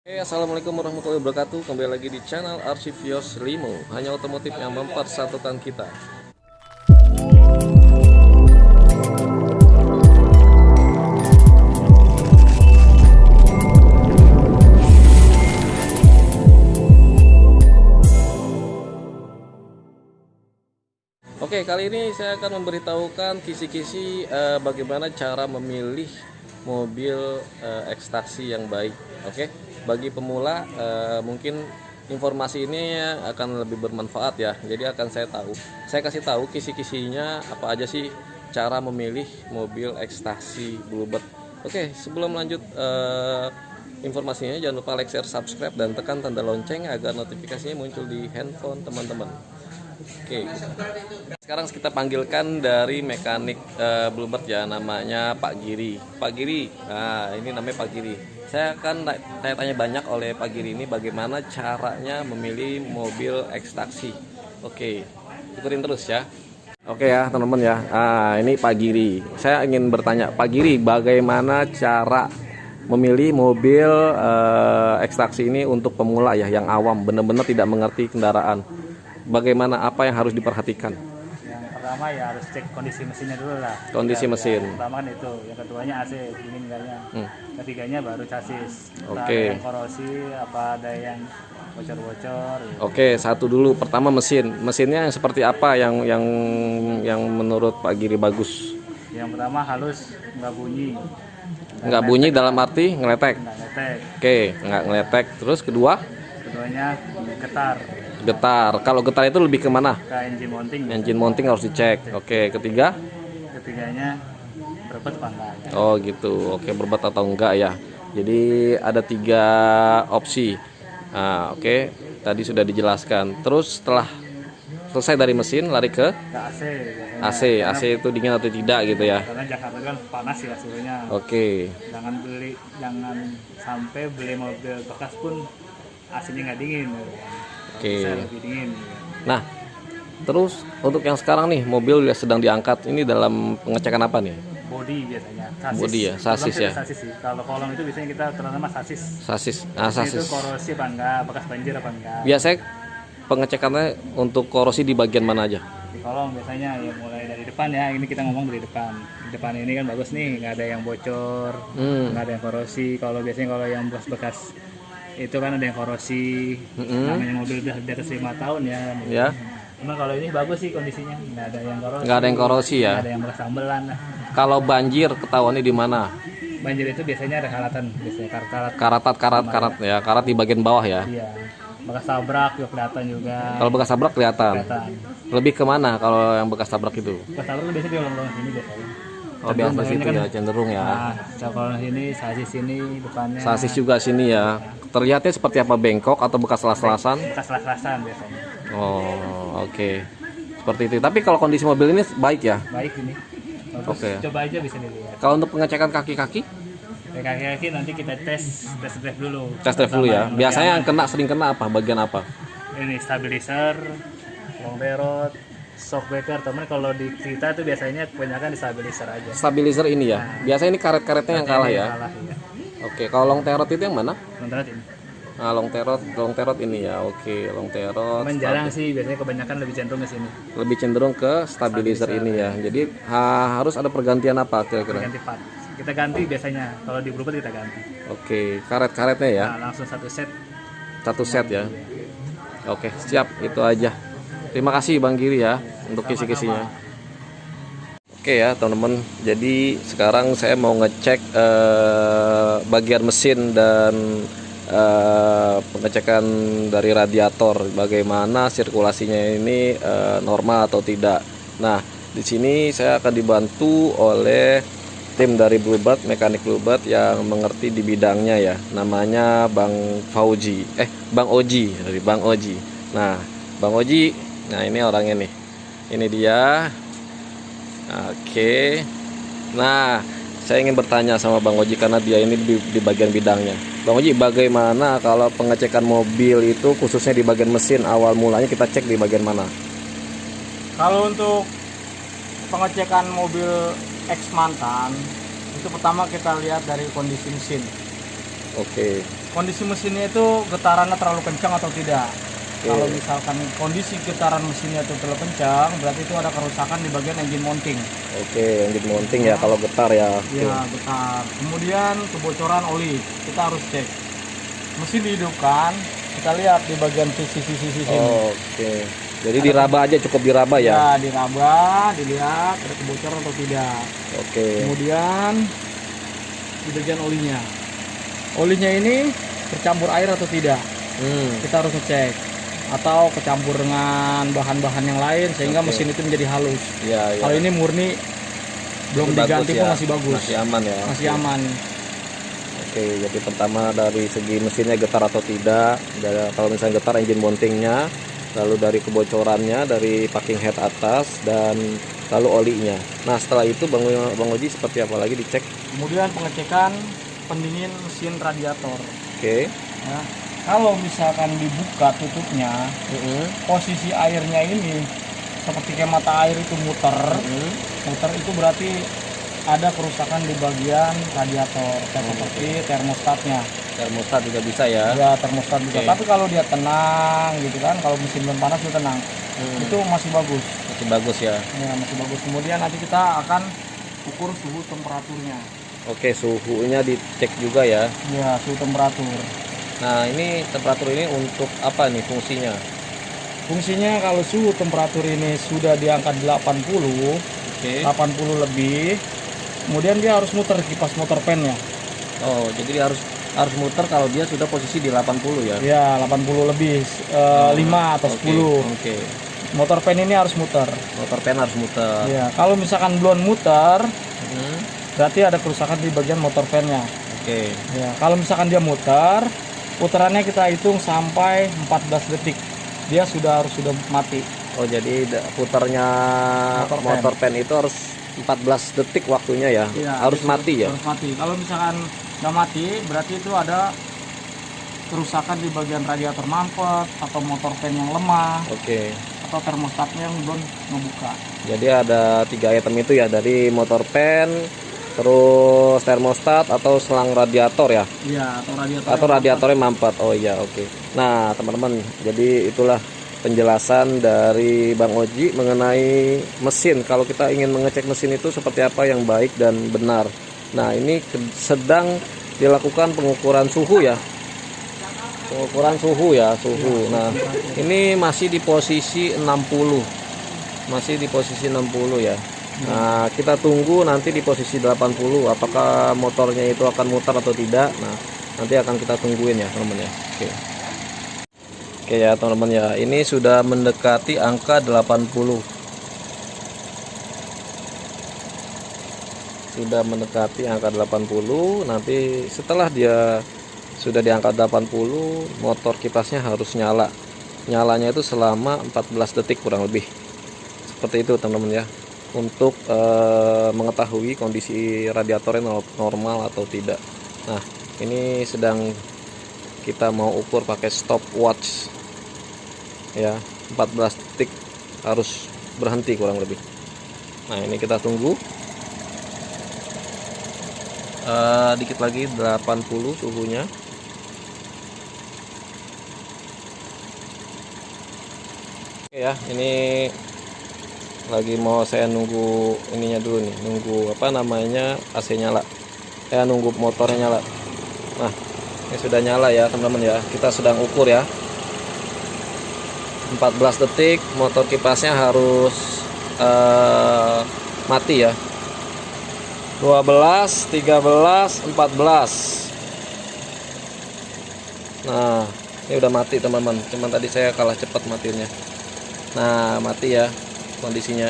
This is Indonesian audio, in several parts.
Assalamualaikum warahmatullahi wabarakatuh. Kembali lagi di channel Archivios Limo. Hanya otomotif yang mempersatukan kita. Oke, kali ini saya akan memberitahukan kisi-kisi bagaimana cara memilih mobil ekstraksi yang baik. Oke, bagi pemula mungkin informasi ini akan lebih bermanfaat ya. Jadi akan saya kasih tahu kisi-kisinya apa aja sih cara memilih mobil ekstraksi Bluebird. Oke, sebelum lanjut informasinya, jangan lupa like, share, subscribe, dan tekan tanda lonceng agar notifikasinya muncul di handphone teman-teman. Oke, sekarang kita panggilkan dari mekanik Bluebird ya, namanya Pak Giri. Pak Giri, nah ini namanya Pak Giri. Saya akan tanya banyak oleh Pak Giri ini bagaimana caranya memilih mobil ekstraksi. Oke, ikutin terus ya. Oke ya teman-teman ya, ini Pak Giri. Saya ingin bertanya, Pak Giri, bagaimana cara memilih mobil ekstraksi ini untuk pemula ya, yang awam, benar-benar tidak mengerti kendaraan. Bagaimana, apa yang harus diperhatikan? Yang pertama ya harus cek kondisi mesinnya dulu lah. Kondisi mesin. Yang pertama kan itu, yang keduanya AC, dingin enggaknya. Ketiganya baru chassis. Oke. Ada yang korosi, apa ada yang bocor-bocor. Gitu. Oke, satu dulu. Pertama mesin. Mesinnya yang seperti apa yang menurut Pak Giri bagus? Yang pertama halus, nggak bunyi. Nggak bunyi dalam arti ngeletek. Nggak ngetek. Oke, nggak ngeletek. Terus Keduanya getar. getar. Kalau getar itu lebih kemana? Ke engine mounting. Engine mounting harus dicek. Oke, Ketiganya berbet apa enggak. Ya. Oh gitu. Oke, berbat atau enggak ya. Jadi ada 3 opsi. Nah, oke, tadi sudah dijelaskan. Terus setelah selesai dari mesin, lari ke AC. Biasanya. AC itu dingin atau tidak gitu ya. Karena Jakarta kan panas ya suhunya. Oke. Jangan sampai beli mobil bekas pun AC-nya nggak dingin. Oke. Bisa lebih dingin. Nah, terus untuk yang sekarang nih, mobil sedang diangkat, ini dalam pengecekan apa nih? Body biasanya. Sasis. Body ya, sasis ya. Sasis sih. Kalau kolong itu biasanya kita terutama sasis. Sasis. Sasis itu Sasis. korosi apa enggak, bekas banjir apa enggak. Biasanya pengecekannya untuk korosi di bagian mana aja? Di kolong biasanya ya mulai dari depan ya. Ini kita ngomong dari depan. Di depan ini kan bagus nih, nggak ada yang bocor, nggak ada yang korosi. Kalau biasanya kalau yang bekas-bekas itu kan ada yang korosi. Namanya mobil udah di atas 5 tahun ya. Ya. Cuma kalau ini bagus sih kondisinya, nggak ada yang korosi. Nggak ada yang korosi ya. Nggak ada yang bekas sambelan. Kalau banjir ketahuannya di mana? Banjir itu biasanya ada karatan, biasanya Karat ya, karat di bagian bawah ya. Iya. Bekas tabrak juga kelihatan juga. Kalau bekas tabrak kelihatan. Kelihatan. Lebih kemana kalau yang bekas tabrak itu? Bekas tabrak itu biasanya di lorong sini biasanya. Oh, biasa situ kan, ya, cenderung ya. Nah, kalau sini sasis sini depannya. Sasis juga sini ya. Terlihatnya seperti apa, bengkok atau bekas las-lasan? Bekas las-lasan biasanya. Oh, oke. Seperti itu. Tapi kalau kondisi mobil ini baik ya? Baik ini. Bagus. Oke. Coba aja bisa dilihat. Kalau untuk pengecekan kaki-kaki? Kaki-kaki nanti kita tes drive dulu. Tes drive dulu ya. Biasanya yang sering kena apa? Bagian apa? Ini stabilizer, long rod, shock breaker. Teman kalau di kita tuh biasanya kebanyakan di stabilizer aja. Stabilizer ini ya. Biasanya ini karet-karetnya yang kalah ya. Kalah, iya. Oke, kalau long terot itu yang mana? Long rod ini. Nah, long terot ini ya. Oke, long terot. Cuman jarang sih, biasanya kebanyakan lebih cenderung ke sini. Lebih cenderung ke stabilizer ini ya. Jadi harus ada pergantian apa kira-kira? Ganti part. Kita ganti biasanya. Kalau di Bluebird kita ganti. Oke, karet-karetnya ya. Nah, langsung satu set. Satu set ya. Oke, siap, itu aja. Terima kasih Bang Giri ya untuk kisi-kisinya. Oke ya teman-teman, jadi sekarang saya mau ngecek bagian mesin dan pengecekan dari radiator, bagaimana sirkulasinya ini normal atau tidak. Nah, di sini saya akan dibantu oleh tim dari Bluebird, mekanik Bluebird yang mengerti di bidangnya ya. Namanya Bang Fauji, Bang Oji, dari Bang Oji. Nah, Bang Oji, nah ini orangnya nih. Ini dia. Oke. Nah, saya ingin bertanya sama Bang Oji karena dia ini di bagian bidangnya. Bang Oji, bagaimana kalau pengecekan mobil itu khususnya di bagian mesin, awal mulanya kita cek di bagian mana? Kalau untuk pengecekan mobil ex mantan, itu pertama kita lihat dari kondisi mesin. Oke. kondisi mesinnya itu getarannya terlalu kencang atau tidak. Oke. Kalau misalkan kondisi getaran mesinnya itu terlalu kencang, berarti itu ada kerusakan di bagian engine mounting. Oke, engine mounting ya kalau getar ya. Oke. Ya, getar. Kemudian kebocoran oli, kita harus cek. Mesin dihidupkan, kita lihat di bagian sisi-sisi sini. Oke. Jadi diraba aja, cukup diraba ya. Ya, diraba, dilihat ada kebocoran atau tidak. Oke. Kemudian di bagian olinya. Olinya ini bercampur air atau tidak? Kita harus ngecek. Atau kecampur dengan bahan-bahan yang lain sehingga Oke. mesin itu menjadi halus. Ya, ya. Kalau ini murni belum Masih diganti bagus pun ya. masih bagus. Masih aman ya. Masih aman. Oke, jadi pertama dari segi mesinnya getar atau tidak. Kalau misalnya getar, engine mountingnya, lalu dari kebocorannya, dari packing head atas, dan lalu olinya. Nah, setelah itu Bang Oji seperti apa lagi dicek? Kemudian pengecekan pendingin mesin radiator. Oke. Ya. Kalau misalkan dibuka tutupnya, posisi airnya ini seperti kayak mata air itu muter, muter itu berarti ada kerusakan di bagian radiator, seperti termostatnya. Termostat juga bisa ya. Ya, termostat juga. Oke. Tapi kalau dia tenang gitu kan, kalau mesin belum panas dia tenang, itu masih bagus. Masih bagus ya. Ya, masih bagus. Kemudian nanti kita akan ukur suhu temperaturnya. Oke, suhunya dicek juga ya. Ya, suhu temperatur. Nah, ini temperatur ini untuk apa nih fungsinya? Fungsinya kalau suhu temperatur ini sudah di angka 80, Oke. 80 lebih, kemudian dia harus muter kipas motor pennya. Oh, jadi dia harus muter kalau dia sudah posisi di 80 ya. Ya, 80 lebih, 5 atau Oke, 10. Oke. Motor pen ini harus muter. Motor pen harus muter. Ya, kalau misalkan belum muter, Hmm, berarti ada kerusakan di bagian motor pennya. Oke. Ya, kalau misalkan dia muter, putarannya kita hitung sampai 14 detik. Dia sudah mati. Oh, jadi putarnya Motor motor pen itu harus 14 detik waktunya ya. Ya, Harus dia mati ya. Harus mati. Kalau misalkan nggak mati, berarti itu ada kerusakan di bagian radiator mampet atau motor pen yang lemah Oke. atau termostatnya yang belum ngebuka. Jadi ada 3 item itu ya, dari motor pen, terus termostat atau selang radiator ya. Iya, atau Atau radiatornya mampet. Oh iya, oke. Nah, teman-teman, jadi itulah penjelasan dari Bang Oji mengenai mesin. Kalau kita ingin mengecek mesin itu seperti apa yang baik dan benar. Nah, ini sedang dilakukan pengukuran suhu ya. Pengukuran suhu ya, suhu. Nah, ini masih di posisi 60. Masih di posisi 60 ya. Nah, kita tunggu nanti di posisi 80 apakah motornya itu akan muter atau tidak. Nah, nanti akan kita tungguin ya, teman-teman ya. Oke. Oke ya, teman-teman ya. Ini sudah mendekati angka 80. Sudah mendekati angka 80. Nanti setelah dia sudah di angka 80, motor kipasnya harus nyala. Nyalanya itu selama 14 detik kurang lebih. Seperti itu, teman-teman ya. Untuk mengetahui kondisi radiatornya normal atau tidak. Nah, ini sedang kita mau ukur pakai stopwatch ya, 14 detik harus berhenti kurang lebih. Nah, ini kita tunggu dikit lagi 80 suhunya. Oke ya, ini lagi mau saya nunggu ininya dulu nih, nunggu apa namanya, AC nyala, nunggu motornya nyala. Nah, ini sudah nyala ya teman-teman ya, kita sedang ukur ya, 14 detik motor kipasnya harus mati ya. 12, 13, 14. Nah, ini udah mati teman-teman, cuman tadi saya kalah cepat matinya. Nah, mati ya kondisinya.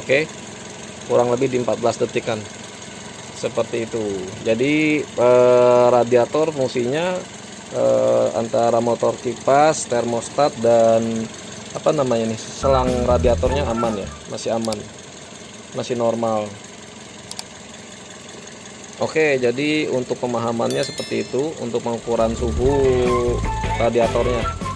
Oke, kurang lebih di 14 detik kan, seperti itu. Jadi radiator fungsinya antara motor kipas, termostat, dan apa namanya nih, selang radiatornya aman ya, masih aman, masih normal. Oke, jadi untuk pemahamannya seperti itu untuk pengukuran suhu radiatornya.